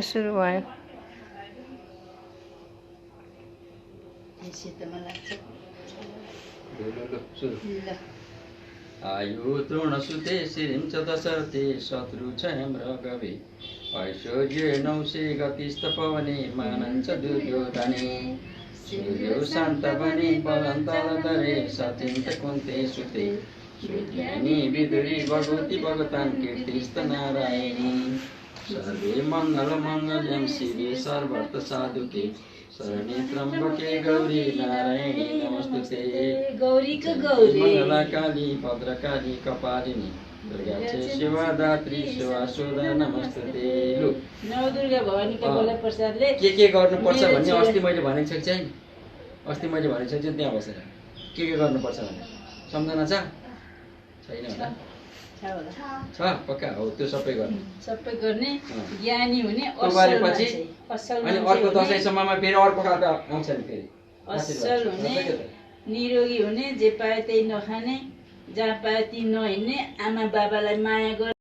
सुरु भयो। आयु तृण सुते श्रीं च दशरथे शत्रु छ मृगवे ऐश्वर्य नौसे गतिस्तपवने मानञ्च दुर्योधने सूर्यो शान्त बने बलन्तल दरे सचिन्त कुन्ते सुते सुज्ञानी विदुरी भगवती भगवतान् कीर्तिस्त नारायणी सर्वे मङ्गलमङ्गल्यं शिवे सर्वत्र साधुके शरणे त्र्यम्बके गौरी नारायणी नमस्तुते। गौरी का गौरी मंगला काली भद्रकाली कपालिनी दुर्गा छे शिवा दात्री शिवा सोदा नमस्तुते। लु नव दुर्गा भवानीका बोला प्रसादले के गर्नुपर्छ भन्ने अस्ति मैले भनेको छु चाहिँ अस्ति मैले भनेको छु त्यहाँ बसेर के गर्नुपर्छ भने सम्झना छ छैन होला छ पक्का हो त्यो सबै गर्ने ज्ञानी हुने असल अनि अर्को दशैँसम्ममा फेरि अर्को खालको आउँछ नि फेरि असल हुने निरोगी हुने जे पाए त्यही नखाने जहाँ पाए ती नहिँड्ने आमा बाबालाई माया गर्ने